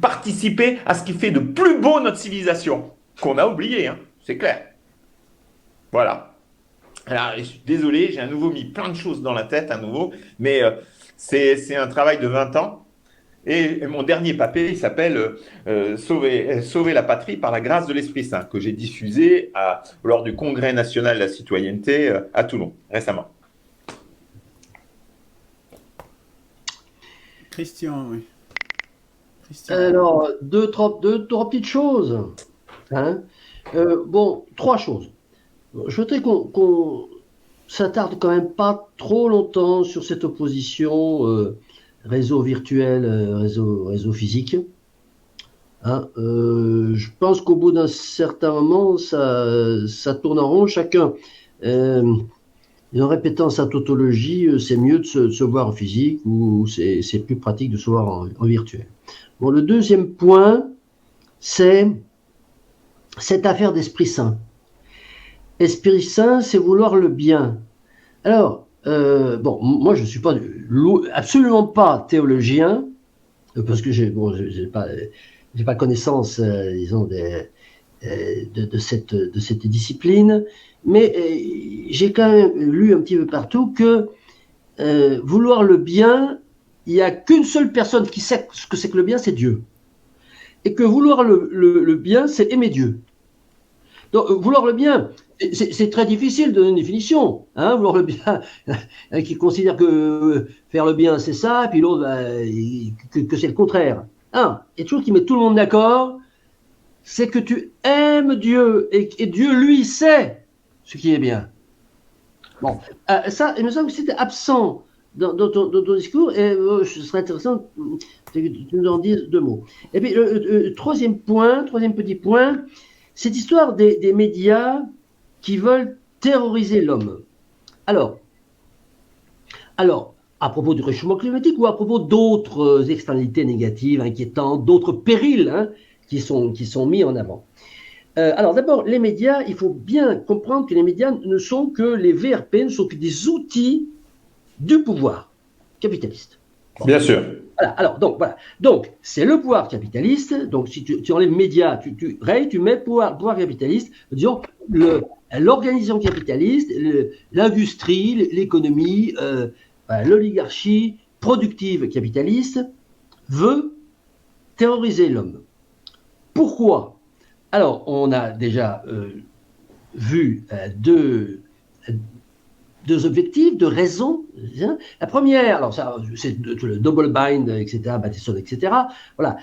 participer à ce qui fait de plus beau notre civilisation, qu'on a oublié, hein, c'est clair. Voilà. Alors, je suis désolé, j'ai à nouveau mis plein de choses dans la tête, à nouveau, mais c'est un travail de 20 ans. Et mon dernier papier, il s'appelle Sauver la patrie par la grâce de l'Esprit Saint, que j'ai diffusé lors du Congrès national de la citoyenneté à Toulon, récemment. Christian, oui. Christian. Alors, deux, trois petites choses. Hein. Bon, trois choses. Je voudrais qu'on s'attarde quand même pas trop longtemps sur cette opposition réseau virtuel, réseau physique. Hein. Je pense qu'au bout d'un certain moment, ça tourne en rond. Chacun, en répétant sa tautologie, c'est mieux de se voir en physique ou c'est plus pratique de se voir en virtuel. Bon, le deuxième point, c'est cette affaire d'Esprit Saint. Esprit Saint, c'est vouloir le bien. Alors, bon, moi je ne suis pas absolument pas théologien, parce que j'ai pas connaissance, disons, de cette discipline, mais j'ai quand même lu un petit peu partout que vouloir le bien, il n'y a qu'une seule personne qui sait ce que c'est que le bien, c'est Dieu. Et que vouloir le bien, c'est aimer Dieu. Donc, vouloir le bien, c'est très difficile de donner une définition. Hein, vouloir le bien, qui considère que faire le bien, c'est ça, et puis l'autre, que c'est le contraire. Il y a toujours qui met tout le monde d'accord, c'est que tu aimes Dieu, et Dieu, lui, sait ce qui est bien. Bon, ça, il me semble que c'était absent dans ton discours, et ce serait intéressant que tu nous en dises deux mots. Et puis, troisième petit point, cette histoire des médias qui veulent terroriser l'homme. Alors, à propos du réchauffement climatique ou à propos d'autres externalités négatives, inquiétantes, d'autres périls qui sont mis en avant. Alors d'abord, les médias, il faut bien comprendre que les médias ne sont que les VRP, ne sont que des outils du pouvoir capitaliste. Bon. Bien sûr. Voilà, alors, donc, c'est le pouvoir capitaliste. Donc, si tu enlèves médias, tu mets pouvoir capitaliste, disons, l'organisation capitaliste, l'industrie, l'économie, l'oligarchie productive capitaliste veut terroriser l'homme. Pourquoi? Alors, on a déjà vu deux objectifs, deux raisons. La première, alors ça, c'est le double bind, etc., Bateson, etc. Voilà.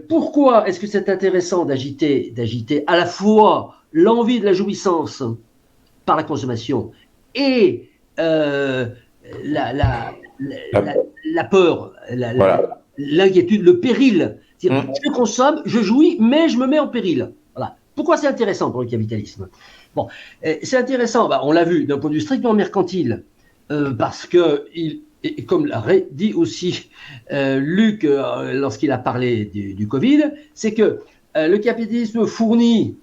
Pourquoi est-ce que c'est intéressant d'agiter à la fois l'envie de la jouissance par la consommation et la peur, l'inquiétude, le péril. Je consomme, je jouis, mais je me mets en péril. Voilà. Pourquoi c'est intéressant pour le capitalisme? Bon, c'est intéressant, on l'a vu d'un point de vue strictement mercantile, parce que, et comme l'a dit aussi Luc lorsqu'il a parlé du Covid, c'est que le capitalisme fournit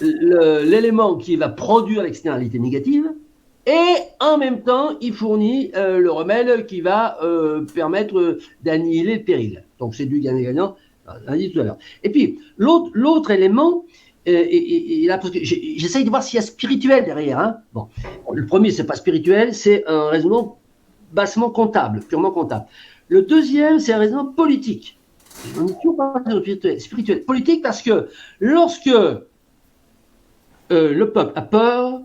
l'élément qui va produire l'externalité négative, et en même temps, il fournit le remède qui va permettre d'annihiler le péril. Donc c'est du gagnant-gagnant, on l'a dit tout à l'heure. Et puis, l'autre élément, et là, parce que j'essaye de voir s'il y a spirituel derrière. Hein. Bon, le premier, c'est pas spirituel, c'est un raisonnement bassement comptable, purement comptable. Le deuxième, c'est un raisonnement politique. On n'est toujours pas spirituel. Politique parce que lorsque le peuple a peur,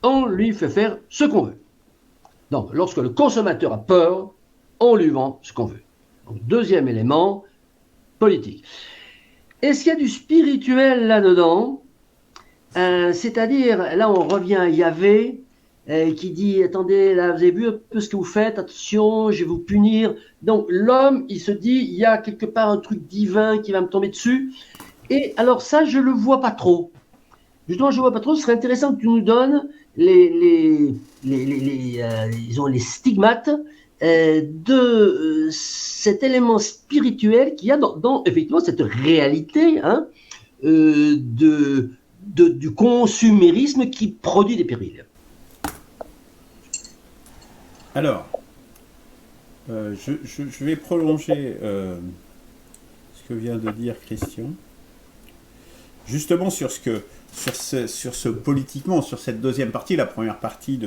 on lui fait faire ce qu'on veut. Donc, lorsque le consommateur a peur, on lui vend ce qu'on veut. Donc, deuxième élément, politique. Est-ce qu'il y a du spirituel là-dedans? C'est-à-dire, là on revient à Yahvé, qui dit, attendez, là vous avez vu un peu ce que vous faites, attention, je vais vous punir. Donc l'homme, il se dit, il y a quelque part un truc divin qui va me tomber dessus. Et alors ça, je le vois pas trop. Justement, je ne vois pas trop, ce serait intéressant que tu nous donnes les stigmates de cet élément spirituel qu'il y a dans effectivement cette réalité du consumérisme qui produit des périls. Alors, je vais prolonger ce que vient de dire Christian, justement sur ce politiquement, sur cette deuxième partie, la première partie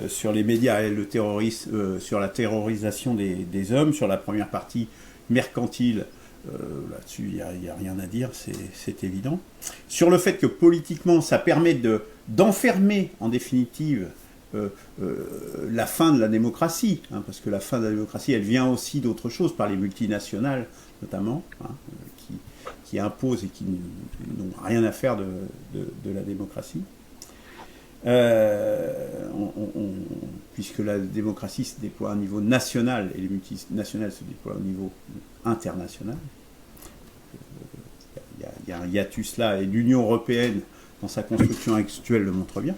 sur les médias et le terrorisme, sur la terrorisation des hommes, sur la première partie mercantile, là-dessus il n'y a rien à dire, c'est évident. Sur le fait que politiquement ça permet d'enfermer en définitive la fin de la démocratie, parce que la fin de la démocratie elle vient aussi d'autre chose, par les multinationales notamment, qui imposent et qui n'ont rien à faire de la démocratie. Puisque la démocratie se déploie à un niveau national et les multinationales se déploient au niveau international. Il y a un hiatus là, et l'Union européenne, dans sa construction actuelle, le montre bien.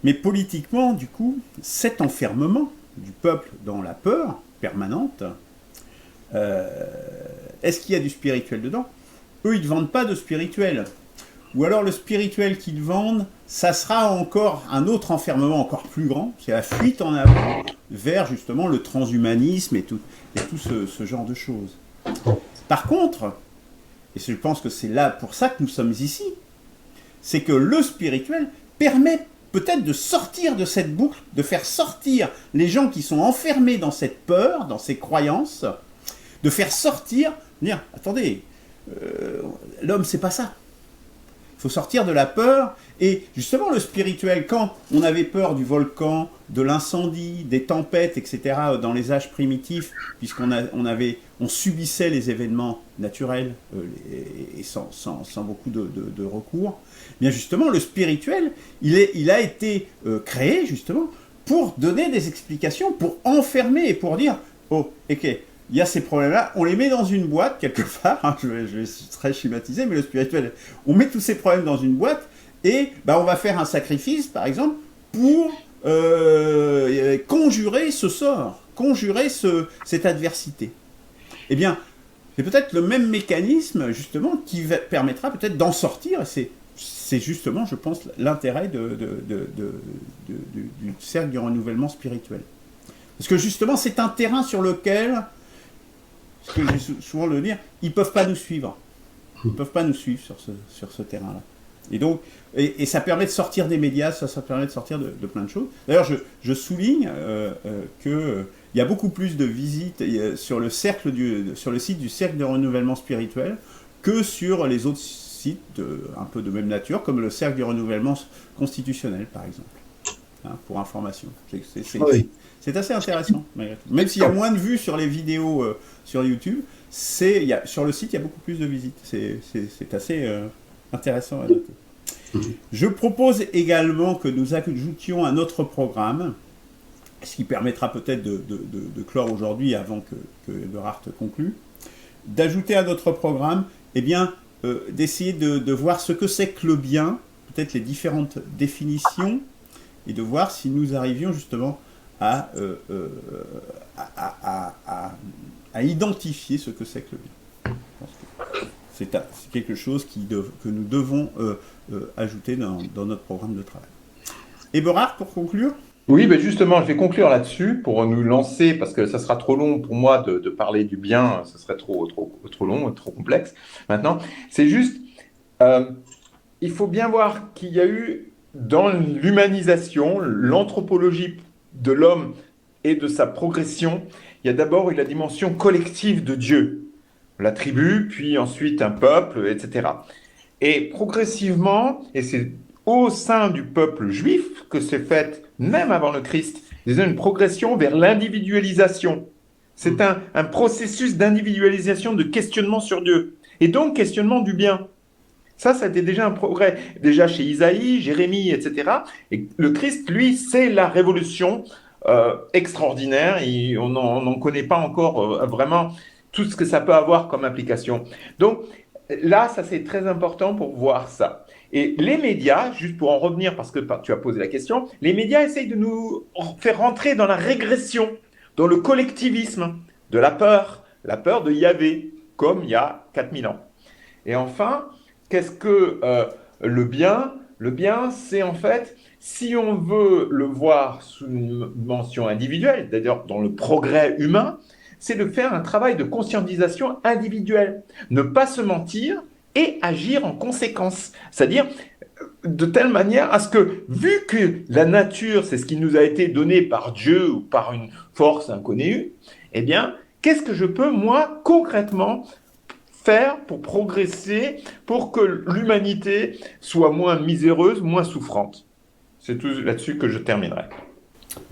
Mais politiquement, du coup, cet enfermement du peuple dans la peur permanente, est-ce qu'il y a du spirituel dedans? Eux, ils ne vendent pas de spirituel. Ou alors le spirituel qu'ils vendent, ça sera encore un autre enfermement encore plus grand, c'est la fuite en avant vers justement le transhumanisme et tout ce genre de choses. Par contre, et je pense que c'est là pour ça que nous sommes ici, c'est que le spirituel permet peut-être de sortir de cette boucle, de faire sortir les gens qui sont enfermés dans cette peur, dans ces croyances, de faire sortir, dire, attendez, l'homme c'est pas ça. Il faut sortir de la peur, et justement le spirituel, quand on avait peur du volcan, de l'incendie, des tempêtes, etc., dans les âges primitifs, on subissait les événements naturels et sans beaucoup de recours, bien justement le spirituel, il a été créé justement pour donner des explications, pour enfermer et pour dire, oh, ok, il y a ces problèmes-là, on les met dans une boîte, quelque part, hein, je vais très schématiser, mais le spirituel, on met tous ces problèmes dans une boîte, et on va faire un sacrifice, par exemple, pour conjurer ce sort, conjurer cette adversité. Eh bien, c'est peut-être le même mécanisme, justement, qui permettra peut-être d'en sortir, et c'est justement, je pense, l'intérêt du cercle du renouvellement spirituel. Parce que justement, c'est un terrain sur lequel, ce que j'ai souvent le dire, ils ne peuvent pas nous suivre. Ils ne peuvent pas nous suivre sur ce terrain-là. Et donc, et ça permet de sortir des médias, ça permet de sortir de plein de choses. D'ailleurs, je souligne qu'il y a beaucoup plus de visites sur le site du Cercle de Renouvellement Spirituel que sur les autres sites un peu de même nature, comme le Cercle du Renouvellement Constitutionnel, par exemple. Hein, pour information. C'est assez intéressant, malgré tout. Même s'il y a moins de vues sur les vidéos sur YouTube, sur le site, il y a beaucoup plus de visites. C'est assez intéressant à noter. Je propose également que nous ajoutions un autre programme, ce qui permettra peut-être de clore aujourd'hui avant que Eberhard conclue, d'ajouter à notre programme, d'essayer de voir ce que c'est que le bien, peut-être les différentes définitions, et de voir si nous arrivions justement à identifier ce que c'est que le bien. Je pense que c'est quelque chose que nous devons ajouter dans notre programme de travail. Eberhard, pour conclure? Oui, justement, je vais conclure là-dessus pour nous lancer, parce que ça sera trop long pour moi de parler du bien, ce serait trop long, trop complexe. Maintenant, c'est juste, il faut bien voir qu'il y a eu dans l'humanisation, l'anthropologie de l'homme et de sa progression, il y a d'abord eu la dimension collective de Dieu, la tribu, puis ensuite un peuple, etc. Et progressivement, et c'est au sein du peuple juif que s'est faite, même avant le Christ, une progression vers l'individualisation. C'est un processus d'individualisation, de questionnement sur Dieu, et donc questionnement du bien. Ça a été déjà un progrès, déjà chez Isaïe, Jérémie, etc. Et le Christ, lui, c'est la révolution extraordinaire, et on n'en connaît pas encore vraiment tout ce que ça peut avoir comme implication. Donc là, ça c'est très important pour voir ça. Et les médias, juste pour en revenir, parce que tu as posé la question, les médias essayent de nous faire rentrer dans la régression, dans le collectivisme, de la peur de Yahvé, comme il y a 4000 ans. Et enfin, qu'est-ce que le bien? Le bien, c'est en fait, si on veut le voir sous une dimension individuelle, d'ailleurs dans le progrès humain, c'est de faire un travail de conscientisation individuelle. Ne pas se mentir et agir en conséquence. C'est-à-dire de telle manière à ce que, vu que la nature, c'est ce qui nous a été donné par Dieu ou par une force inconnue, eh bien, qu'est-ce que je peux, moi, concrètement faire pour progresser, pour que l'humanité soit moins miséreuse, moins souffrante? C'est tout là-dessus que je terminerai.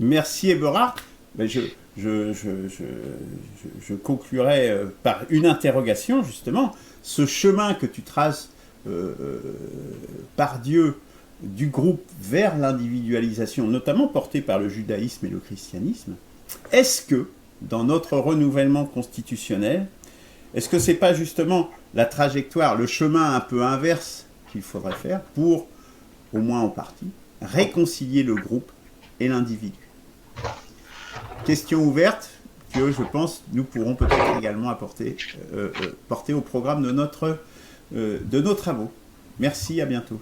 Merci Eberhard. Mais je conclurai par une interrogation, justement. Ce chemin que tu traces par Dieu du groupe vers l'individualisation, notamment porté par le judaïsme et le christianisme, est-ce que, dans notre renouvellement constitutionnel, est-ce que c'est pas justement la trajectoire, le chemin un peu inverse qu'il faudrait faire pour, au moins en partie, réconcilier le groupe et l'individu? Question ouverte que je pense nous pourrons peut-être également porter au programme de nos travaux. Merci, à bientôt.